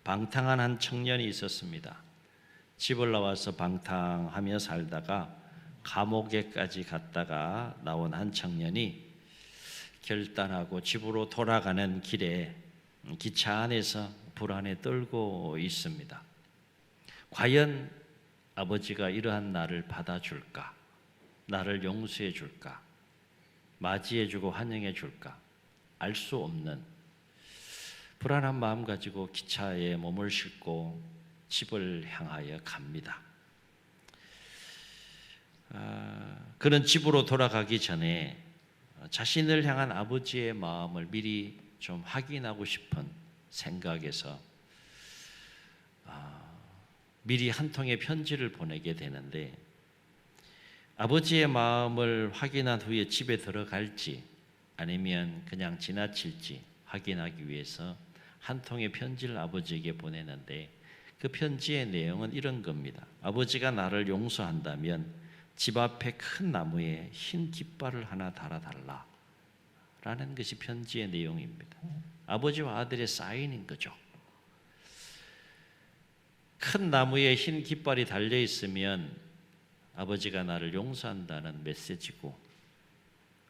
방탕한 한 청년이 있었습니다. 집을 나와서 방탕하며 살다가 감옥에까지 갔다가 나온 한 청년이 결단하고 집으로 돌아가는 길에 기차 안에서 불안에 떨고 있습니다. 과연 아버지가 이러한 나를 받아줄까? 나를 용서해 줄까? 맞이해 주고 환영해 줄까? 알 수 없는 불안한 마음 가지고 기차에 몸을 싣고 집을 향하여 갑니다. 그는 집으로 돌아가기 전에 자신을 향한 아버지의 마음을 미리 좀 확인하고 싶은 생각에서 미리 한 통의 편지를 보내게 되는데, 아버지의 마음을 확인한 후에 집에 들어갈지 아니면 그냥 지나칠지 확인하기 위해서 한 통의 편지를 아버지에게 보내는데, 그 편지의 내용은 이런 겁니다. 아버지가 나를 용서한다면 집 앞에 큰 나무에 흰 깃발을 하나 달아달라 라는 것이 편지의 내용입니다. 아버지와 아들의 사인인 거죠. 큰 나무에 흰 깃발이 달려 있으면 아버지가 나를 용서한다는 메시지고,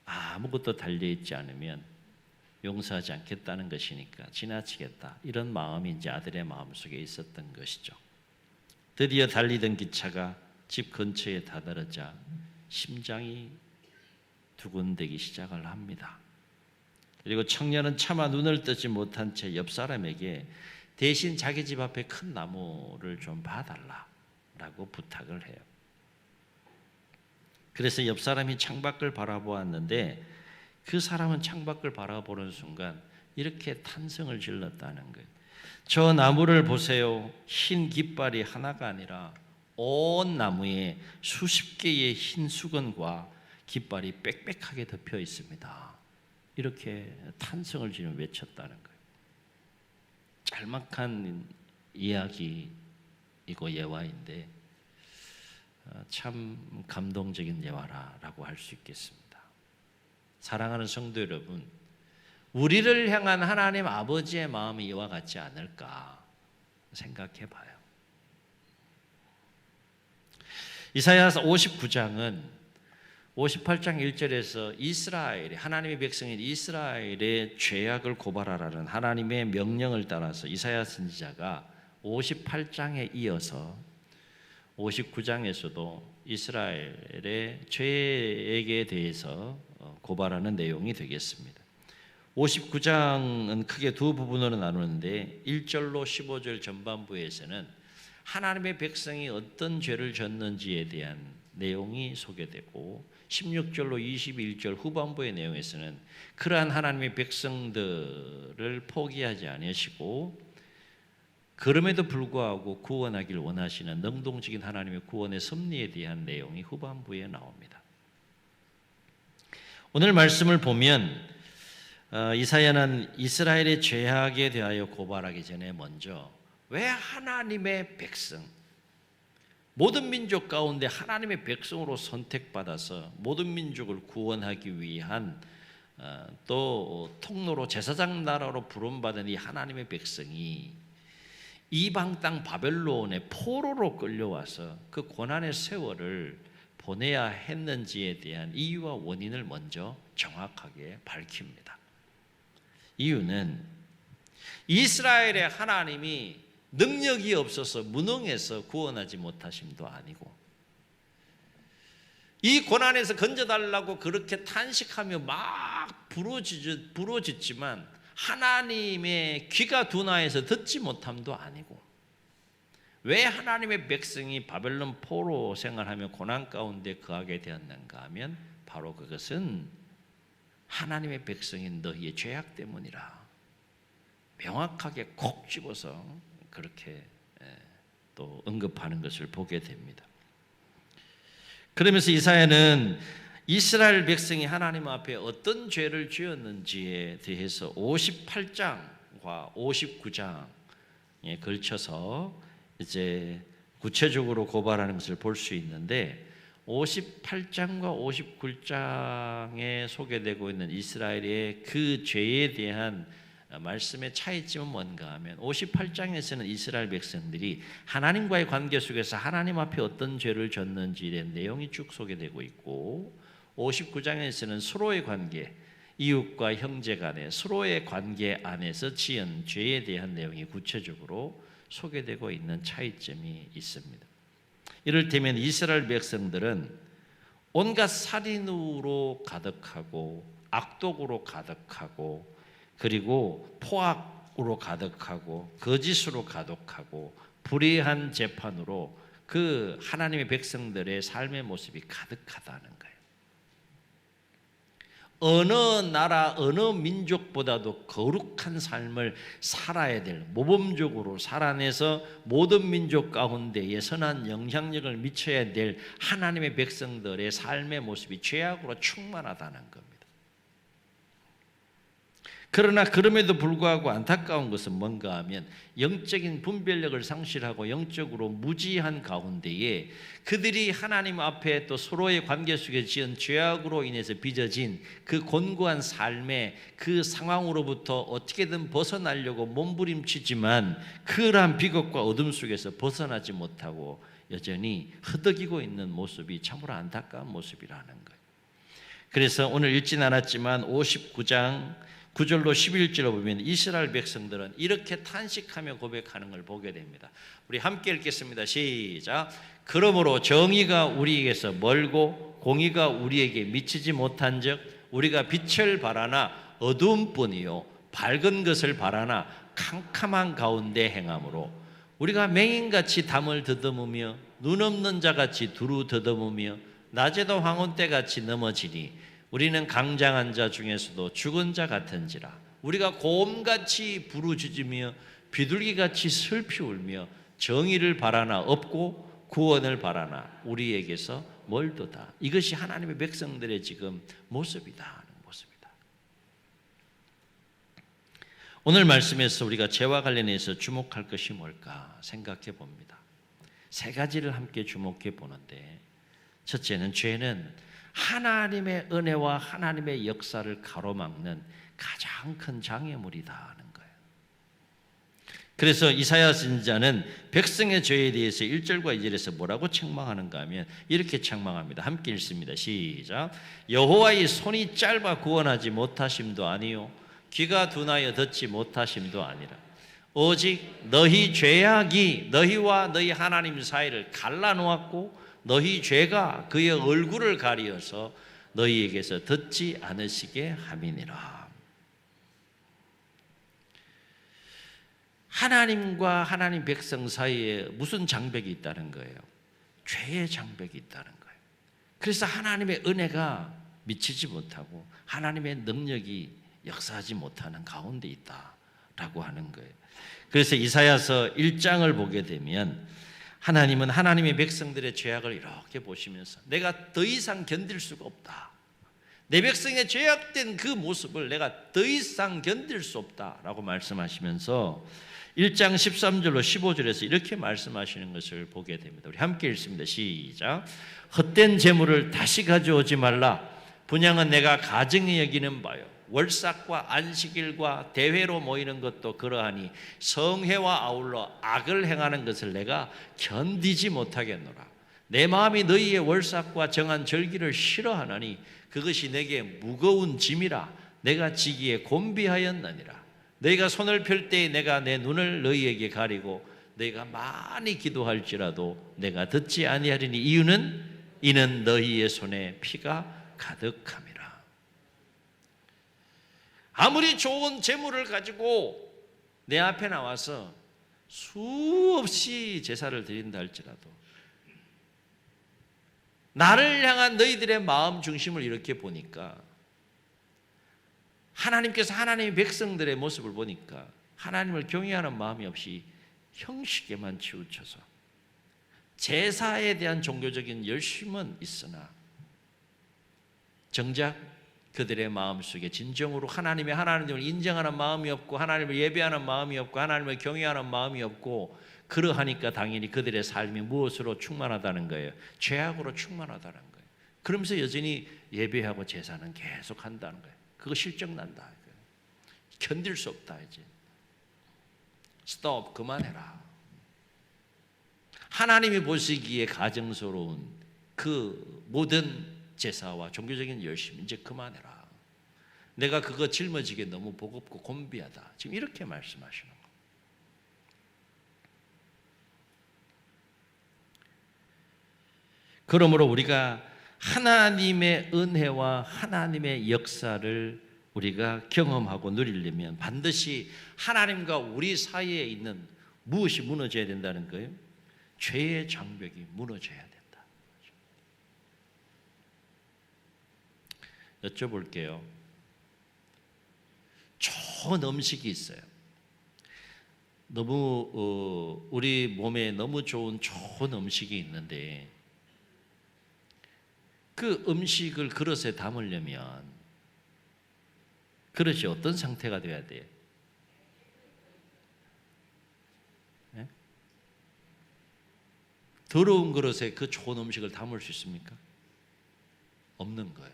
아무것도 달려 있지 않으면 용서하지 않겠다는 것이니까 지나치겠다, 이런 마음이 이제 아들의 마음속에 있었던 것이죠. 드디어 달리던 기차가 집 근처에 다다르자 심장이 두근대기 시작을 합니다. 그리고 청년은 차마 눈을 뜨지 못한 채 옆 사람에게 대신 자기 집 앞에 큰 나무를 좀 봐달라라고 부탁을 해요. 그래서 옆 사람이 창밖을 바라보았는데, 그 사람은 창밖을 바라보는 순간 이렇게 탄성을 질렀다는 거예요. 저 나무를 보세요. 흰 깃발이 하나가 아니라 온 나무에 수십 개의 흰 수건과 깃발이 빽빽하게 덮여 있습니다. 이렇게 탄성을 지르며 외쳤다는 거예요. 짤막한 이야기이고 예화인데 참 감동적인 예화라고 할 수 있겠습니다. 사랑하는 성도 여러분, 우리를 향한 하나님 아버지의 마음이 이와 같지 않을까 생각해 봐요. 이사야서 59장은 58장 1절에서 이스라엘의, 하나님의 백성인 이스라엘의 죄악을 고발하라는 하나님의 명령을 따라서 이사야 선지자가 58장에 이어서 59장에서도 이스라엘의 죄악에 대해서 고발하는 내용이 되겠습니다. 59장은 크게 두 부분으로 나누는데, 1절로 15절 전반부에서는 하나님의 백성이 어떤 죄를 졌는지에 대한 내용이 소개되고, 16절로 21절 후반부의 내용에서는 그러한 하나님의 백성들을 포기하지 아니하시고 그럼에도 불구하고 구원하길 원하시는 능동적인 하나님의 구원의 섭리에 대한 내용이 후반부에 나옵니다. 오늘 말씀을 보면 이사야는 이스라엘의 죄악에 대하여 고발하기 전에 먼저 왜 하나님의 백성, 모든 민족 가운데 하나님의 백성으로 선택받아서 모든 민족을 구원하기 위한 또 통로로 제사장 나라로 부름받은 이 하나님의 백성이 이방 땅 바벨론의 포로로 끌려와서 그 고난의 세월을 보내야 했는지에 대한 이유와 원인을 먼저 정확하게 밝힙니다. 이유는 이스라엘의 하나님이 능력이 없어서 무능해서 구원하지 못하심도 아니고, 이 고난에서 건져달라고 그렇게 탄식하며 막 부르짖지만 하나님의 귀가 둔하여서 듣지 못함도 아니고, 왜 하나님의 백성이 바벨론 포로 생활하며 고난 가운데 거하게 되었는가 하면 바로 그것은 하나님의 백성인 너희의 죄악 때문이라 명확하게 콕 집어서 그렇게 또 언급하는 것을 보게 됩니다. 그러면서 이사야는 이스라엘 백성이 하나님 앞에 어떤 죄를 지었는지에 대해서 58장과 59장에 걸쳐서 이제 구체적으로 고발하는 것을 볼 수 있는데, 58장과 59장에 소개되고 있는 이스라엘의 그 죄에 대한 말씀의 차이점은 뭔가 하면 58장에서는 이스라엘 백성들이 하나님과의 관계 속에서 하나님 앞에 어떤 죄를 졌는지에 대한 내용이 쭉 소개되고 있고, 59장에서는 서로의 관계, 이웃과 형제 간의 서로의 관계 안에서 지은 죄에 대한 내용이 구체적으로 소개되고 있는 차이점이 있습니다. 이를테면 이스라엘 백성들은 온갖 살인으로 가득하고 악독으로 가득하고 그리고 포악으로 가득하고 거짓으로 가득하고 불의한 재판으로 그 하나님의 백성들의 삶의 모습이 가득하다는 거예요. 어느 나라, 어느 민족보다도 거룩한 삶을 살아야 될, 모범적으로 살아내서 모든 민족 가운데에 선한 영향력을 미쳐야 될 하나님의 백성들의 삶의 모습이 죄악으로 충만하다는 겁니다. 그러나 그럼에도 불구하고 안타까운 것은 뭔가 하면 영적인 분별력을 상실하고 영적으로 무지한 가운데에 그들이 하나님 앞에 또 서로의 관계 속에 지은 죄악으로 인해서 빚어진 그 곤고한 삶의 그 상황으로부터 어떻게든 벗어나려고 몸부림치지만 그러한 비극과 어둠 속에서 벗어나지 못하고 여전히 흐덕이고 있는 모습이 참으로 안타까운 모습이라는 거예요. 그래서 오늘 읽진 않았지만 59장 9절로 11절로 보면 이스라엘 백성들은 이렇게 탄식하며 고백하는 걸 보게 됩니다. 우리 함께 읽겠습니다. 시작. 그러므로 정의가 우리에게서 멀고 공의가 우리에게 미치지 못한즉 우리가 빛을 바라나 어두움뿐이요 밝은 것을 바라나 캄캄한 가운데 행함으로 우리가 맹인같이 담을 더듬으며 눈 없는 자같이 두루 더듬으며 낮에도 황혼때같이 넘어지니 우리는 강장한 자 중에서도 죽은 자 같은지라. 우리가 곰같이 부르짖으며 비둘기같이 슬피 울며 정의를 바라나 없고 구원을 바라나 우리에게서 멀도다. 이것이 하나님의 백성들의 지금 모습이다 하는 모습이다. 오늘 말씀에서 우리가 죄와 관련해서 주목할 것이 뭘까 생각해 봅니다. 세 가지를 함께 주목해 보는데, 첫째는 죄는 하나님의 은혜와 하나님의 역사를 가로막는 가장 큰 장애물이다 하는 거예요. 그래서 이사야 선지자는 백성의 죄에 대해서 1절과 2절에서 뭐라고 책망하는가 하면 이렇게 책망합니다. 함께 읽습니다. 시작. 여호와의 손이 짧아 구원하지 못하심도 아니요 귀가 둔하여 듣지 못하심도 아니라 오직 너희 죄악이 너희와 너희 하나님 사이를 갈라놓았고 너희 죄가 그의 얼굴을 가리어서 너희에게서 듣지 않으시게 함이니라. 하나님과 하나님 백성 사이에 무슨 장벽이 있다는 거예요? 죄의 장벽이 있다는 거예요. 그래서 하나님의 은혜가 미치지 못하고 하나님의 능력이 역사하지 못하는 가운데 있다라고 하는 거예요. 그래서 이사야서 1장을 보게 되면 하나님은 하나님의 백성들의 죄악을 이렇게 보시면서 내가 더 이상 견딜 수가 없다. 내 백성의 죄악된 그 모습을 내가 더 이상 견딜 수 없다라고 말씀하시면서 1장 13절로 15절에서 이렇게 말씀하시는 것을 보게 됩니다. 우리 함께 읽습니다. 시작. 헛된 재물을 다시 가져오지 말라. 분향은 내가 가증히 여기는 바요. 월삭과 안식일과 대회로 모이는 것도 그러하니 성회와 아울러 악을 행하는 것을 내가 견디지 못하겠노라. 내 마음이 너희의 월삭과 정한 절기를 싫어하나니 그것이 내게 무거운 짐이라 내가 지기에 곤비하였느니라. 너희가 손을 펼 때에 내가 내 눈을 너희에게 가리고 너희가 많이 기도할지라도 내가 듣지 아니하리니 이는 너희의 손에 피가 가득함이라. 아무리 좋은 재물을 가지고 내 앞에 나와서 수없이 제사를 드린다 할지라도 나를 향한 너희들의 마음 중심을 이렇게 보니까 하나님께서 하나님의 백성들의 모습을 보니까 하나님을 경외하는 마음이 없이 형식에만 치우쳐서 제사에 대한 종교적인 열심은 있으나 정작 그들의 마음속에 진정으로 하나님을 인정하는 마음이 없고 하나님을 예배하는 마음이 없고 하나님을 경외하는 마음이 없고 그러하니까 당연히 그들의 삶이 무엇으로 충만하다는 거예요? 죄악으로 충만하다는 거예요. 그러면서 여전히 예배하고 제사는 계속 한다는 거예요. 그거 실적난다. 견딜 수 없다 이제. 스톱, 그만해라. 하나님이 보시기에 가증스러운 그 모든 제사와 종교적인 열심 이제 그만해라. 내가 그거 짊어지기에 너무 버겁고 곤비하다. 지금 이렇게 말씀하시는 거예요. 그러므로 우리가 하나님의 은혜와 하나님의 역사를 우리가 경험하고 누리려면 반드시 하나님과 우리 사이에 있는 무엇이 무너져야 된다는 거예요? 죄의 장벽이 무너져야 된다. 여쭤볼게요. 좋은 음식이 있어요. 너무 우리 몸에 너무 좋은 음식이 있는데 그 음식을 그릇에 담으려면 그릇이 어떤 상태가 돼야 돼요? 네? 더러운 그릇에 그 좋은 음식을 담을 수 있습니까? 없는 거예요.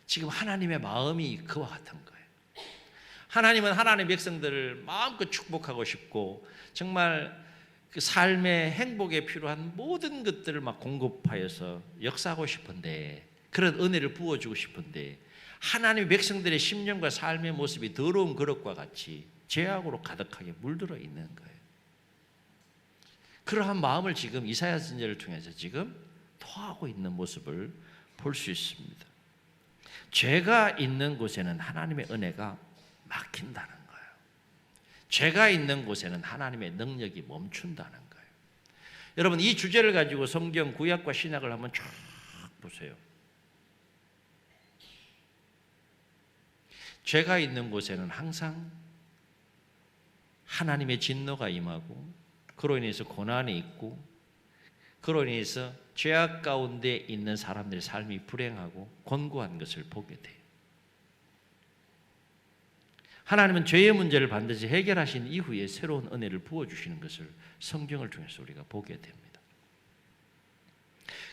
지금 하나님의 마음이 그와 같은 거예요. 하나님은 하나님의 백성들을 마음껏 축복하고 싶고 정말 그 삶의 행복에 필요한 모든 것들을 막 공급하여서 역사하고 싶은데, 그런 은혜를 부어주고 싶은데 하나님의 백성들의 심령과 삶의 모습이 더러운 그릇과 같이 죄악으로 가득하게 물들어 있는 거예요. 그러한 마음을 지금 이사야 선지자를 통해서 지금 토하고 있는 모습을 볼 수 있습니다. 죄가 있는 곳에는 하나님의 은혜가 막힌다는 거예요. 죄가 있는 곳에는 하나님의 능력이 멈춘다는 거예요. 여러분, 이 주제를 가지고 성경 구약과 신약을 한번 쫙 보세요. 죄가 있는 곳에는 항상 하나님의 진노가 임하고 그로 인해서 고난이 있고 그로 인해서 죄악 가운데 있는 사람들의 삶이 불행하고 곤고한 것을 보게 돼요. 하나님은 죄의 문제를 반드시 해결하신 이후에 새로운 은혜를 부어주시는 것을 성경을 통해서 우리가 보게 됩니다.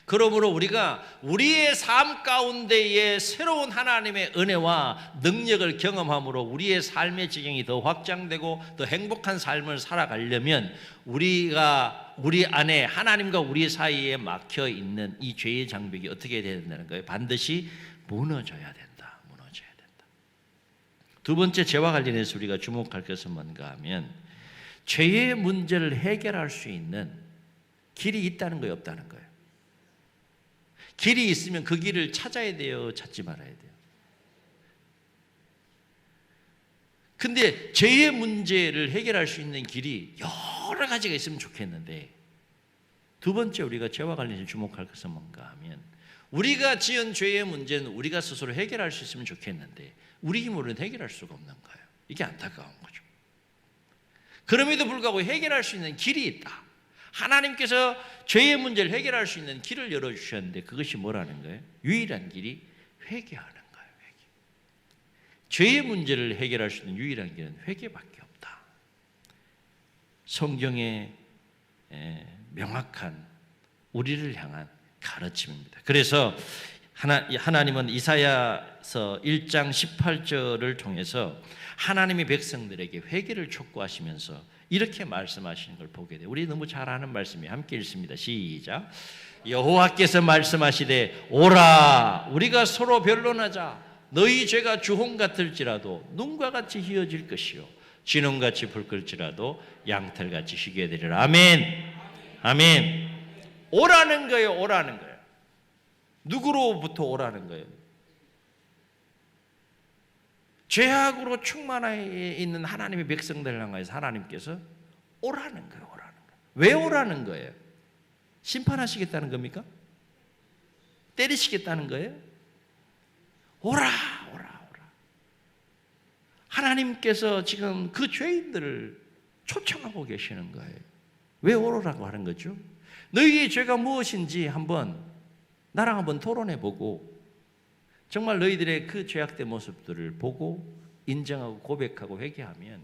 그러므로 우리가 우리의 삶 가운데에 새로운 하나님의 은혜와 능력을 경험함으로 우리의 삶의 지경이 더 확장되고 더 행복한 삶을 살아가려면 우리가 우리 안에 하나님과 우리 사이에 막혀 있는 이 죄의 장벽이 어떻게 해야 된다는 거예요? 반드시 무너져야 된다. 무너져야 된다. 두 번째, 죄와 관련해서 우리가 주목할 것은 뭔가 하면 죄의 문제를 해결할 수 있는 길이 있다는 거예요, 없다는 거예요? 길이 있으면 그 길을 찾아야 돼요, 찾지 말아야 돼요? 근데 죄의 문제를 해결할 수 있는 길이 여러 가지가 있으면 좋겠는데, 두 번째 우리가 죄와 관련해서 주목할 것은 뭔가 하면 우리가 지은 죄의 문제는 우리가 스스로 해결할 수 있으면 좋겠는데 우리 힘으로는 해결할 수가 없는 거예요. 이게 안타까운 거죠. 그럼에도 불구하고 해결할 수 있는 길이 있다. 하나님께서 죄의 문제를 해결할 수 있는 길을 열어주셨는데 그것이 뭐라는 거예요? 유일한 길이 회개하는 거예요. 회개. 죄의 문제를 해결할 수 있는 유일한 길은 회개밖에 없다. 성경의 명확한 우리를 향한 가르침입니다. 그래서 하나님은 이사야서 1장 18절을 통해서 하나님의 백성들에게 회개를 촉구하시면서 이렇게 말씀하시는 걸 보게 돼요. 우리 너무 잘 아는 말씀이 함께 읽습니다. 시작. 여호와께서 말씀하시되 오라 우리가 서로 변론하자. 너희 죄가 주홍 같을지라도 눈과 같이 희어질 것이요 진홍같이 붉을지라도 양털같이 희게 되리라. 아멘. 아멘. 오라는 거예요. 오라는 거예요. 누구로부터 오라는 거예요? 죄악으로 충만해 있는 하나님의 백성들을 향해서 하나님께서 오라는 거예요. 오라는 거예요. 왜 오라는 거예요? 심판하시겠다는 겁니까? 때리시겠다는 거예요? 오라, 오라, 오라. 하나님께서 지금 그 죄인들을 초청하고 계시는 거예요. 왜 오라고 하는 거죠? 너희의 죄가 무엇인지 나랑 한번 토론해보고 정말 너희들의 그 죄악된 모습들을 보고 인정하고 고백하고 회개하면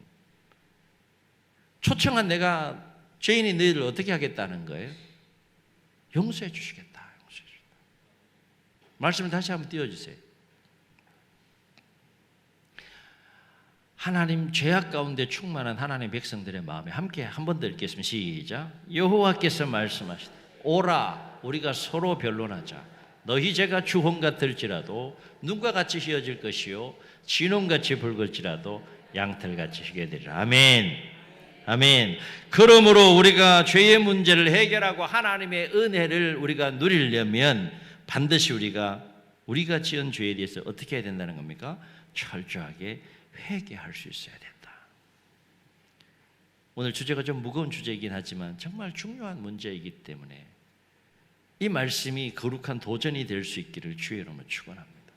초청한 내가 죄인이 너희를 어떻게 하겠다는 거예요? 용서해 주시겠다. 용서해 주시겠다. 말씀을 다시 한번 띄워주세요. 하나님 죄악 가운데 충만한 하나님 백성들의 마음에 함께 한 번 더 읽겠습니다. 시작. 여호와께서 말씀하시되 오라 우리가 서로 변론하자. 너희 죄가 주홍 같을지라도 눈과 같이 휘어질 것이요 진홍같이 붉을지라도 양털같이 희게 되리라. 아멘. 아멘. 그러므로 우리가 죄의 문제를 해결하고 하나님의 은혜를 우리가 누리려면 반드시 우리가 지은 죄에 대해서 어떻게 해야 된다는 겁니까? 철저하게 회개할 수 있어야 된다. 오늘 주제가 좀 무거운 주제이긴 하지만 정말 중요한 문제이기 때문에 이 말씀이 거룩한 도전이 될 수 있기를 주의 이름으로 축원합니다.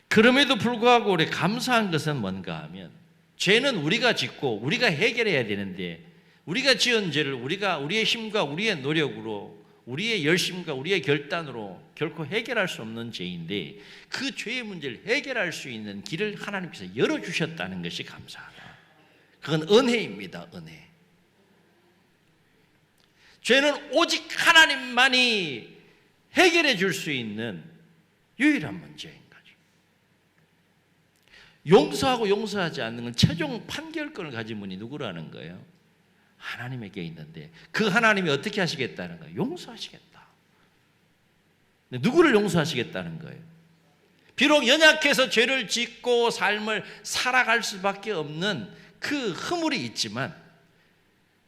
그럼에도 불구하고 우리 감사한 것은 뭔가 하면 죄는 우리가 짓고 우리가 해결해야 되는데 우리가 지은 죄를 우리의 힘과 우리의 노력으로 우리의 열심과 우리의 결단으로 결코 해결할 수 없는 죄인데 그 죄의 문제를 해결할 수 있는 길을 하나님께서 열어주셨다는 것이 감사하다. 그건 은혜입니다. 은혜. 죄는 오직 하나님만이 해결해 줄 수 있는 유일한 문제인 거죠. 용서하고 용서하지 않는 건 최종 판결권을 가진 분이 누구라는 거예요? 하나님에게 있는데 그 하나님이 어떻게 하시겠다는 거예요? 용서하시겠다. 누구를 용서하시겠다는 거예요? 비록 연약해서 죄를 짓고 삶을 살아갈 수밖에 없는 그 허물이 있지만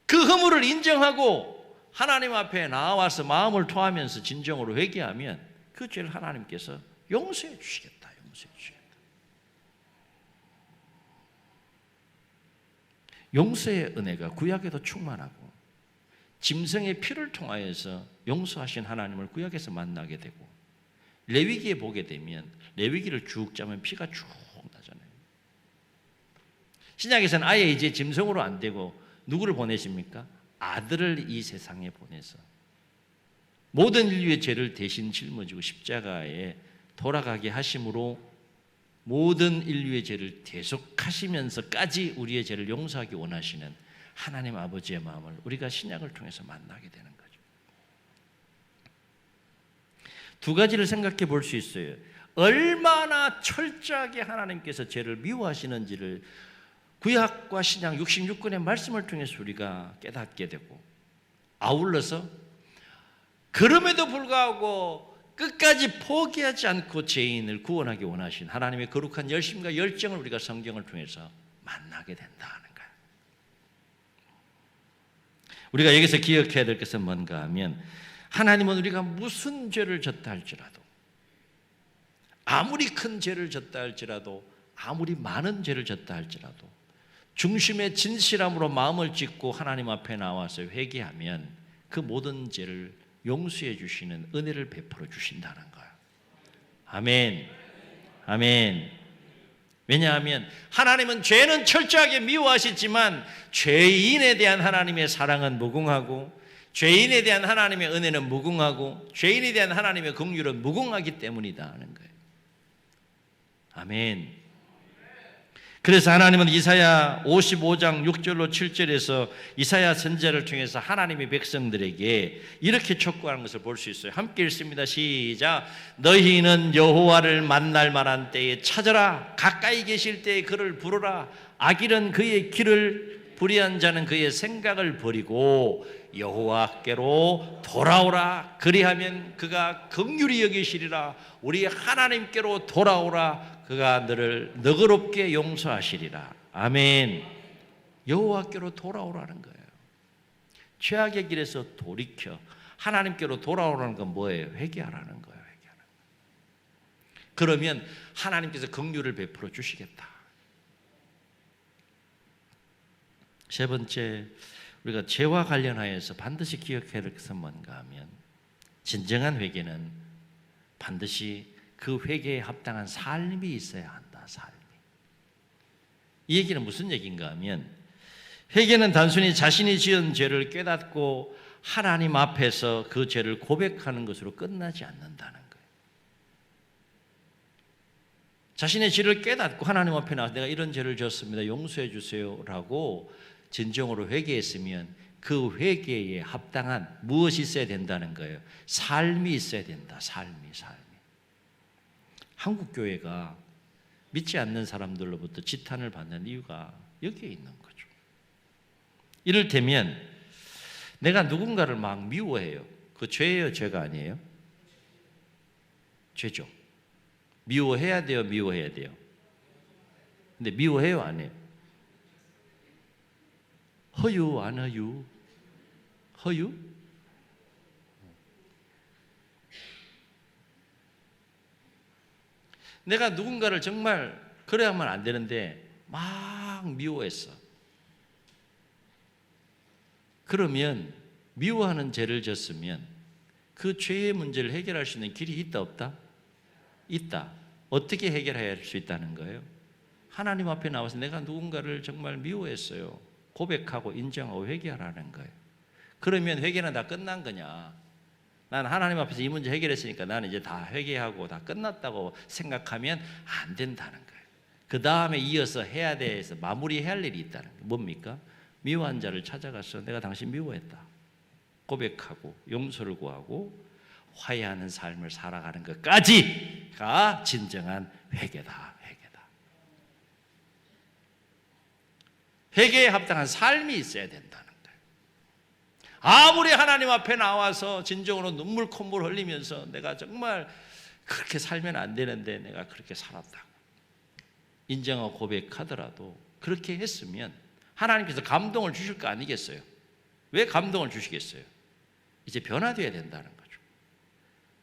그 허물을 인정하고 하나님 앞에 나와서 마음을 토하면서 진정으로 회개하면 그 죄를 하나님께서 용서해 주시겠다. 용서해 주시겠다. 용서의 은혜가 구약에도 충만하고 짐승의 피를 통하여서 용서하신 하나님을 구약에서 만나게 되고 레위기에 보게 되면 레위기를 쭉 짜면 피가 쭉 나잖아요. 신약에서는 아예 이제 짐승으로 안 되고 누구를 보내십니까? 아들을 이 세상에 보내서 모든 인류의 죄를 대신 짊어지고 십자가에 돌아가게 하심으로 모든 인류의 죄를 대속하시면서까지 우리의 죄를 용서하기 원하시는 하나님 아버지의 마음을 우리가 신약을 통해서 만나게 되는 거죠. 두 가지를 생각해 볼 수 있어요. 얼마나 철저하게 하나님께서 죄를 미워하시는지를 구약과 신약 66권의 말씀을 통해서 우리가 깨닫게 되고 아울러서 그럼에도 불구하고 끝까지 포기하지 않고 죄인을 구원하기 원하신 하나님의 거룩한 열심과 열정을 우리가 성경을 통해서 만나게 된다는 거예요. 우리가 여기서 기억해야 될 것은 뭔가 하면 하나님은 우리가 무슨 죄를 졌다 할지라도 아무리 큰 죄를 졌다 할지라도 아무리 많은 죄를 졌다 할지라도 중심의 진실함으로 마음을 찢고 하나님 앞에 나와서 회개하면 그 모든 죄를 용서해 주시는 은혜를 베풀어 주신다는 거예요. 아멘. 아멘. 왜냐하면 하나님은 죄는 철저하게 미워하시지만 죄인에 대한 하나님의 사랑은 무궁하고 죄인에 대한 하나님의 은혜는 무궁하고 죄인에 대한 하나님의 긍휼은 무궁하기 때문이다 하는 거예요. 아멘. 그래서 하나님은 이사야 55장 6절로 7절에서 이사야 선지자를 통해서 하나님의 백성들에게 이렇게 촉구하는 것을 볼 수 있어요. 함께 읽습니다. 시작. 너희는 여호와를 만날 만한 때에 찾아라. 가까이 계실 때에 그를 부르라. 악인은 그의 길을 불의한 자는 그의 생각을 버리고 여호와께로 돌아오라. 그리하면 그가 긍휼히 여기시리라. 우리 하나님께로 돌아오라. 그가 너를 너그럽게 용서하시리라. 아멘. 여호와께로 돌아오라는 거예요. 죄악의 길에서 돌이켜 하나님께로 돌아오라는 건 뭐예요? 회개하라는 거예요. 회개하는 거예요. 그러면 하나님께서 긍휼을 베풀어 주시겠다. 세 번째, 우리가 죄와 관련하여서 반드시 기억해야 될 것은 뭔가 하면 진정한 회개는 반드시 그 회개에 합당한 삶이 있어야 한다. 삶이. 이 얘기는 무슨 얘기인가 하면 회개는 단순히 자신이 지은 죄를 깨닫고 하나님 앞에서 그 죄를 고백하는 것으로 끝나지 않는다는 거예요. 자신의 죄를 깨닫고 하나님 앞에 나와서 내가 이런 죄를 지었습니다. 용서해 주세요 라고 진정으로 회개했으면 그 회개에 합당한 무엇이 있어야 된다는 거예요. 삶이 있어야 된다. 삶이. 한국 교회가 믿지 않는 사람들로부터 지탄을 받는 이유가 여기에 있는 거죠. 이를테면 내가 누군가를 막 미워해요. 그 죄예요, 죄가 아니에요? 죄죠. 미워해야 돼요, 미워해야 돼요? 근데 미워해요, 안 해요? 허유, 안 허유? 허유? 내가 누군가를 정말 그래야만 안 되는데 막 미워했어. 그러면 미워하는 죄를 졌으면 그 죄의 문제를 해결할 수 있는 길이 있다 없다? 있다. 어떻게 해결해야 할 수 있다는 거예요? 하나님 앞에 나와서 내가 누군가를 정말 미워했어요. 고백하고 인정하고 회개하라는 거예요. 그러면 회개는 다 끝난 거냐? 난 하나님 앞에서 이 문제 해결했으니까 나는 이제 다 회개하고 다 끝났다고 생각하면 안 된다는 거예요. 그 다음에 이어서 해야 돼서 마무리해야 할 일이 있다는 거예요. 뭡니까? 미워한 자를 찾아가서 내가 당신 미워했다 고백하고 용서를 구하고 화해하는 삶을 살아가는 것까지가 진정한 회개다. 회개에 합당한 삶이 있어야 된다는 거예요. 아무리 하나님 앞에 나와서 진정으로 눈물 콧물 흘리면서 내가 정말 그렇게 살면 안 되는데 내가 그렇게 살았다 인정하고 고백하더라도 그렇게 했으면 하나님께서 감동을 주실 거 아니겠어요? 왜 감동을 주시겠어요? 이제 변화되어야 된다는 거죠.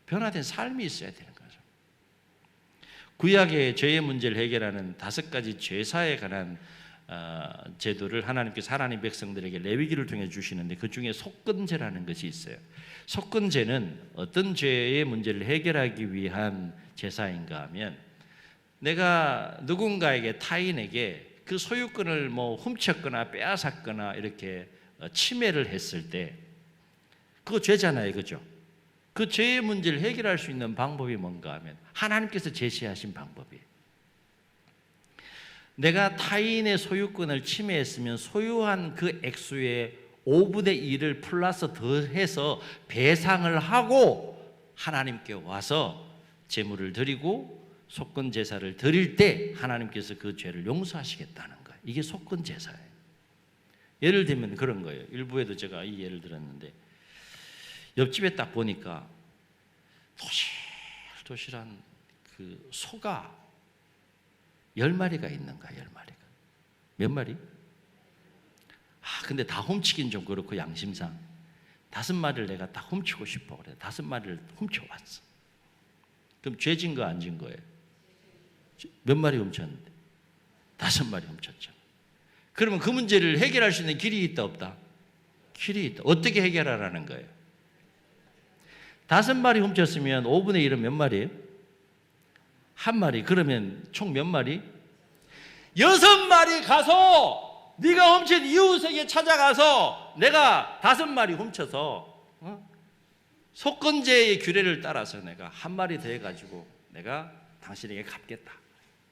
변화된 삶이 있어야 되는 거죠. 구약의 죄의 문제를 해결하는 5가지 죄사에 관한 제도를 하나님께서 하나님 백성들에게 레위기를 통해 주시는데 그 중에 속건제라는 것이 있어요. 속건제는 어떤 죄의 문제를 해결하기 위한 제사인가 하면 내가 누군가에게 타인에게 그 소유권을 훔쳤거나 빼앗았거나 이렇게 침해를 했을 때 그거 죄잖아요, 그죠? 그 죄의 문제를 해결할 수 있는 방법이 뭔가 하면 하나님께서 제시하신 방법이에요. 내가 타인의 소유권을 침해했으면 소유한 그 액수의 5분의 1을 플러스 더해서 배상을 하고 하나님께 와서 제물을 드리고 속건 제사를 드릴 때 하나님께서 그 죄를 용서하시겠다는 거예요. 이게 속건 제사예요. 예를 들면 그런 거예요. 일부에도 제가 이 예를 들었는데 옆집에 딱 보니까 도실도실한 그 소가 10마리가 있는 거야. 10마리가. 몇 마리? 근데 다 훔치긴 좀 그렇고 양심상 5마리를 내가 다 훔치고 싶어 그래. 5마리를 훔쳐왔어. 그럼 죄진 거 안 진 거예요? 몇 마리 훔쳤는데? 5마리 훔쳤죠. 그러면 그 문제를 해결할 수 있는 길이 있다 없다? 길이 있다. 어떻게 해결하라는 거예요? 5마리 훔쳤으면 5분의 1은 몇 마리예요? 1마리. 그러면 총 몇 마리? 6마리 가서 네가 훔친 이웃에게 찾아가서 내가 5마리 훔쳐서 속건제의 규례를 따라서 내가 1마리 더 해가지고 내가 당신에게 갚겠다.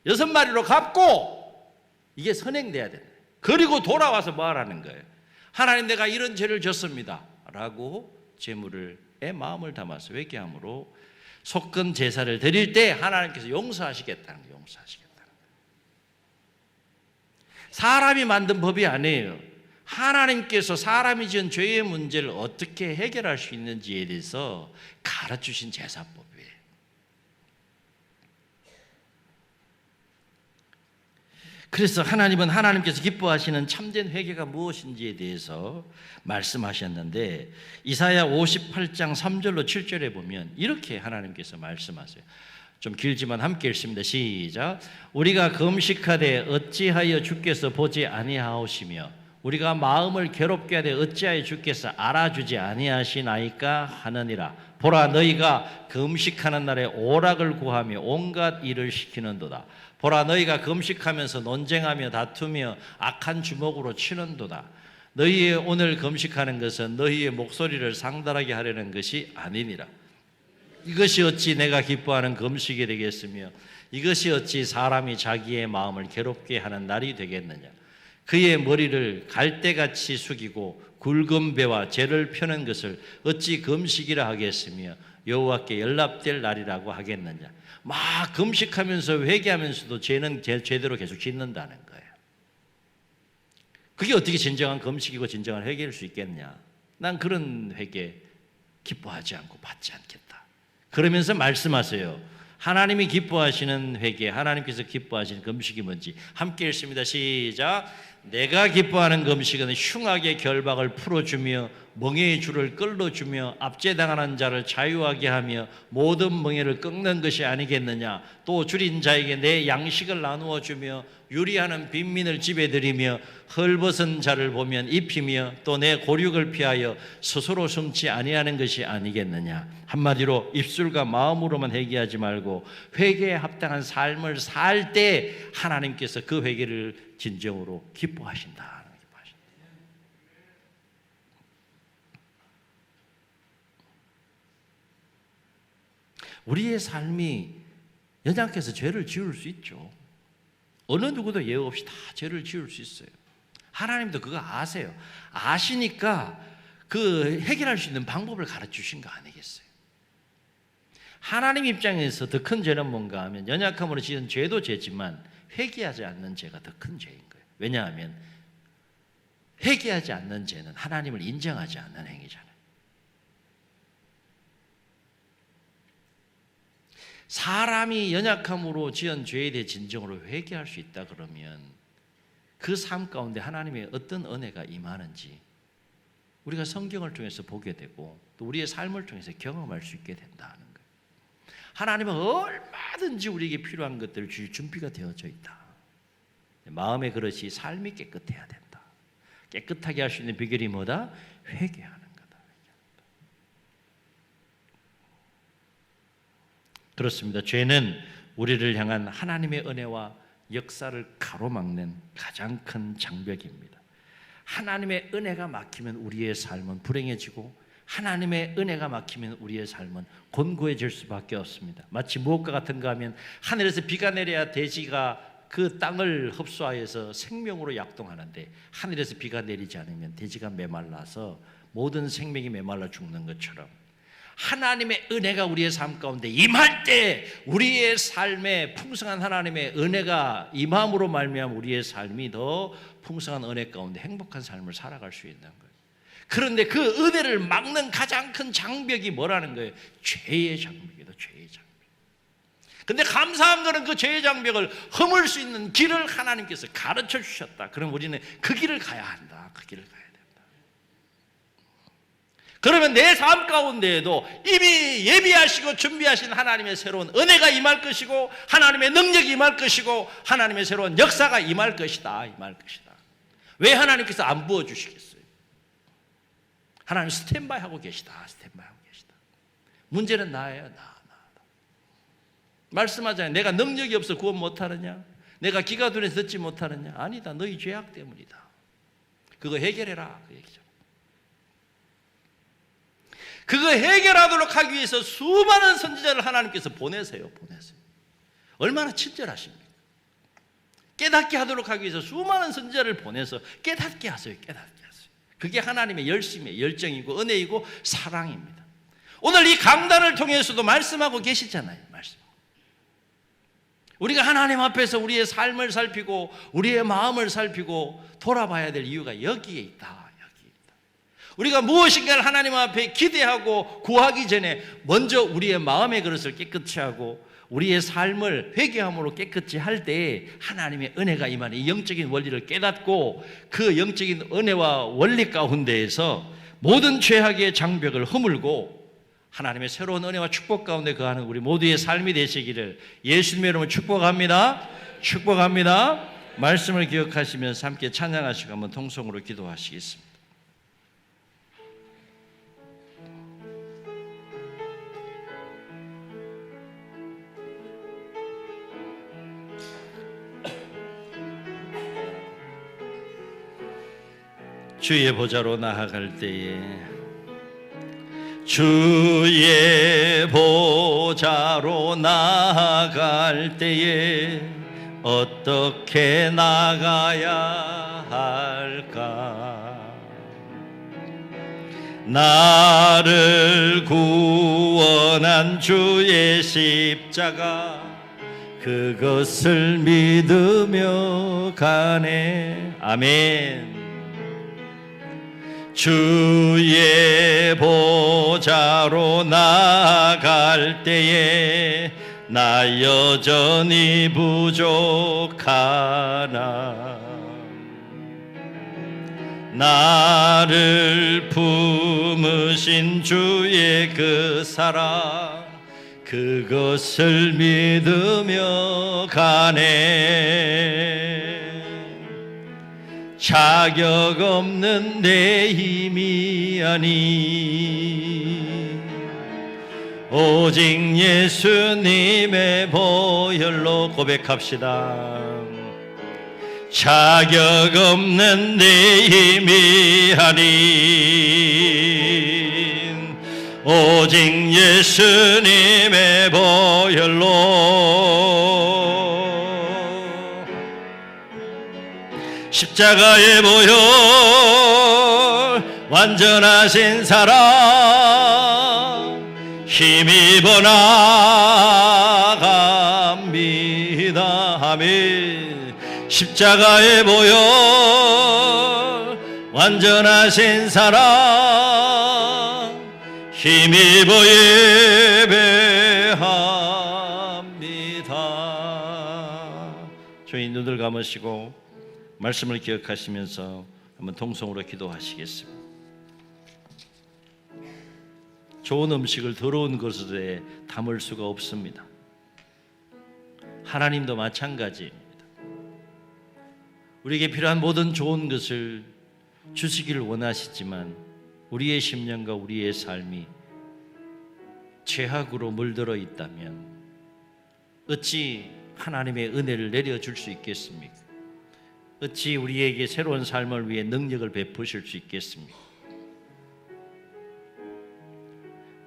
6마리로 갚고 이게 선행돼야 돼. 그리고 돌아와서 뭐 하라는 거예요? 하나님 내가 이런 죄를 졌습니다 라고 제물의 마음을 담아서 회개함으로 속건 제사를 드릴 때 하나님께서 용서하시겠다는 거예요. 용서하시겠다는 거예요. 사람이 만든 법이 아니에요. 하나님께서 사람이 지은 죄의 문제를 어떻게 해결할 수 있는지에 대해서 가르쳐주신 제사법이에요. 그래서 하나님은 하나님께서 기뻐하시는 참된 회개가 무엇인지에 대해서 말씀하셨는데 이사야 58장 3절로 7절에 보면 이렇게 하나님께서 말씀하세요. 좀 길지만 함께 읽습니다. 시작. 우리가 금식하되 어찌하여 주께서 보지 아니하오시며 우리가 마음을 괴롭게 하되 어찌하여 주께서 알아주지 아니하시나이까 하느니라. 보라 너희가 금식하는 날에 오락을 구하며 온갖 일을 시키는도다. 보라 너희가 금식하면서 논쟁하며 다투며 악한 주먹으로 치는도다. 너희의 오늘 금식하는 것은 너희의 목소리를 상달하게 하려는 것이 아니니라. 이것이 어찌 내가 기뻐하는 금식이 되겠으며 이것이 어찌 사람이 자기의 마음을 괴롭게 하는 날이 되겠느냐. 그의 머리를 갈대같이 숙이고 굵은 배와 재를 펴는 것을 어찌 금식이라 하겠으며 여호와께 연락될 날이라고 하겠느냐. 막 금식하면서 회개하면서도 죄는 제대로 계속 짓는다는 거예요. 그게 어떻게 진정한 금식이고 진정한 회개일 수 있겠냐. 난 그런 회개 기뻐하지 않고 받지 않겠다. 그러면서 말씀하세요. 하나님이 기뻐하시는 회개, 하나님께서 기뻐하시는 금식이 뭔지 함께 읽습니다. 시작. 내가 기뻐하는 금식은 흉악의 결박을 풀어주며 멍에의 줄을 끌어주며 압제당하는 자를 자유하게 하며 모든 멍에를 꺾는 것이 아니겠느냐. 또 줄인 자에게 내 양식을 나누어 주며 유리하는 빈민을 집에 들이며 헐벗은 자를 보면 입히며 또 내 고륙을 피하여 스스로 숨지 아니하는 것이 아니겠느냐. 한마디로 입술과 마음으로만 회개하지 말고 회개에 합당한 삶을 살 때 하나님께서 그 회개를 진정으로 기뻐하신다. 우리의 삶이 연약해서 죄를 지을 수 있죠. 어느 누구도 예외 없이 다 죄를 지을 수 있어요. 하나님도 그거 아세요. 아시니까 그 해결할 수 있는 방법을 가르쳐 주신 거 아니겠어요? 하나님 입장에서 더 큰 죄는 뭔가 하면 연약함으로 지은 죄도 죄지만 회개하지 않는 죄가 더 큰 죄인 거예요. 왜냐하면 회개하지 않는 죄는 하나님을 인정하지 않는 행위잖아요. 사람이 연약함으로 지은 죄에 대해 진정으로 회개할 수 있다 그러면 그 삶 가운데 하나님의 어떤 은혜가 임하는지 우리가 성경을 통해서 보게 되고 또 우리의 삶을 통해서 경험할 수 있게 된다는 거예요. 하나님은 얼마든지 우리에게 필요한 것들을 주실 준비가 되어져 있다. 마음의 그릇이 삶이 깨끗해야 된다. 깨끗하게 할 수 있는 비결이 뭐다? 회개하는 거다. 그렇습니다. 죄는 우리를 향한 하나님의 은혜와 역사를 가로막는 가장 큰 장벽입니다. 하나님의 은혜가 막히면 우리의 삶은 불행해지고 하나님의 은혜가 막히면 우리의 삶은 곤고해질 수밖에 없습니다. 마치 무엇과 같은가 하면 하늘에서 비가 내려야 돼지가 그 땅을 흡수하여서 생명으로 약동하는데 하늘에서 비가 내리지 않으면 돼지가 메말라서 모든 생명이 메말라 죽는 것처럼 하나님의 은혜가 우리의 삶 가운데 임할 때 우리의 삶에 풍성한 하나님의 은혜가 임함으로 말미암아 우리의 삶이 더 풍성한 은혜 가운데 행복한 삶을 살아갈 수 있는 거예요. 그런데 그 은혜를 막는 가장 큰 장벽이 뭐라는 거예요? 죄의 장벽이다. 죄의 장벽. 근데 감사한 것은 그 죄의 장벽을 허물 수 있는 길을 하나님께서 가르쳐 주셨다. 그럼 우리는 그 길을 가야 한다. 그 길을 가야 된다. 그러면 내 삶 가운데에도 이미 예비하시고 준비하신 하나님의 새로운 은혜가 임할 것이고 하나님의 능력이 임할 것이고 하나님의 새로운 역사가 임할 것이다. 임할 것이다. 왜 하나님께서 안 부어주시겠어요? 하나님 스탠바이 하고 계시다. 스탠바이 하고 계시다. 문제는 나예요. 나. 말씀하잖아요. 내가 능력이 없어 구원 못하느냐? 내가 기가 둔해서 듣지 못하느냐? 아니다. 너희 죄악 때문이다. 그거 해결해라. 그 얘기죠. 그거 해결하도록 하기 위해서 수많은 선지자를 하나님께서 보내세요. 얼마나 친절하십니까? 깨닫게 하도록 하기 위해서 수많은 선지자를 보내서 깨닫게 하세요. 그게 하나님의 열심이에요. 열정이고 은혜이고 사랑입니다. 오늘 이 강단을 통해서도 말씀하고 계시잖아요. 우리가 하나님 앞에서 우리의 삶을 살피고 우리의 마음을 살피고 돌아봐야 될 이유가 여기에 있다. 우리가 무엇인가를 하나님 앞에 기대하고 구하기 전에 먼저 우리의 마음의 그릇을 깨끗이 하고 우리의 삶을 회개함으로 깨끗이 할 때 하나님의 은혜가 임하는 이 영적인 원리를 깨닫고 그 영적인 은혜와 원리 가운데에서 모든 죄악의 장벽을 허물고 하나님의 새로운 은혜와 축복 가운데 거하는 우리 모두의 삶이 되시기를 예수님의 이름으로 축복합니다. 축복합니다. 말씀을 기억하시면서 함께 찬양하시고 한번 통성으로 기도하시겠습니다. 주의 보좌로 나아갈 때에 주의 보좌로 나아갈 때에 어떻게 나가야 할까? 나를 구원한 주의 십자가 그것을 믿으며 가네. 아멘. 주의 보좌로 나아갈 때에 나 여전히 부족하나 나를 품으신 주의 그 사랑 그것을 믿으며 가네. 자격 없는 내 힘이 아니 오직 예수님의 보혈로 고백합시다. 자격 없는 내 힘이 아닌 오직 예수님의 보혈로 십자가의 보혈 완전하신 사랑 힘입어 나갑니다. 아멘. 십자가의 보혈 완전하신 사랑 힘입어 예배합니다. 주님 눈을 감으시고 말씀을 기억하시면서 한번 통성으로 기도하시겠습니다. 좋은 음식을 더러운 것에 담을 수가 없습니다. 하나님도 마찬가지입니다. 우리에게 필요한 모든 좋은 것을 주시기를 원하시지만 우리의 심령과 우리의 삶이 죄악으로 물들어 있다면 어찌 하나님의 은혜를 내려줄 수 있겠습니까? 어찌 우리에게 새로운 삶을 위해 능력을 베푸실 수 있겠습니까?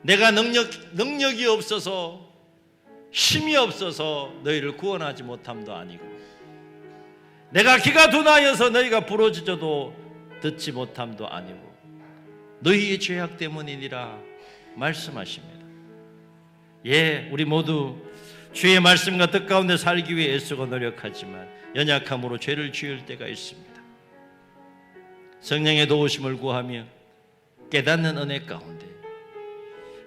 내가 능력이 없어서 힘이 없어서 너희를 구원하지 못함도 아니고 내가 기가 둔하여서 너희가 부러지져도 듣지 못함도 아니고 너희의 죄악 때문이니라 말씀하십니다. 예, 우리 모두 주의 말씀과 뜻 가운데 살기 위해 애쓰고 노력하지만 연약함으로 죄를 지을 때가 있습니다. 성령의 도우심을 구하며 깨닫는 은혜 가운데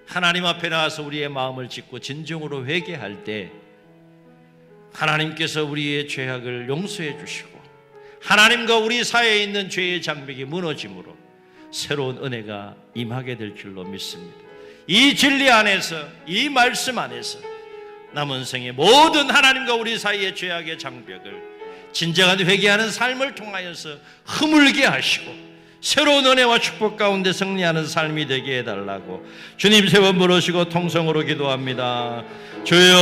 하나님 앞에 나와서 우리의 마음을 짚고 진정으로 회개할 때 하나님께서 우리의 죄악을 용서해 주시고 하나님과 우리 사이에 있는 죄의 장벽이 무너짐으로 새로운 은혜가 임하게 될 줄로 믿습니다. 이 진리 안에서, 이 말씀 안에서 남은 생의 모든 하나님과 우리 사이의 죄악의 장벽을 진정한 회개하는 삶을 통하여서 허물게 하시고 새로운 은혜와 축복 가운데 승리하는 삶이 되게 해달라고 주님 세 번 부르시고 통성으로 기도합니다. 주여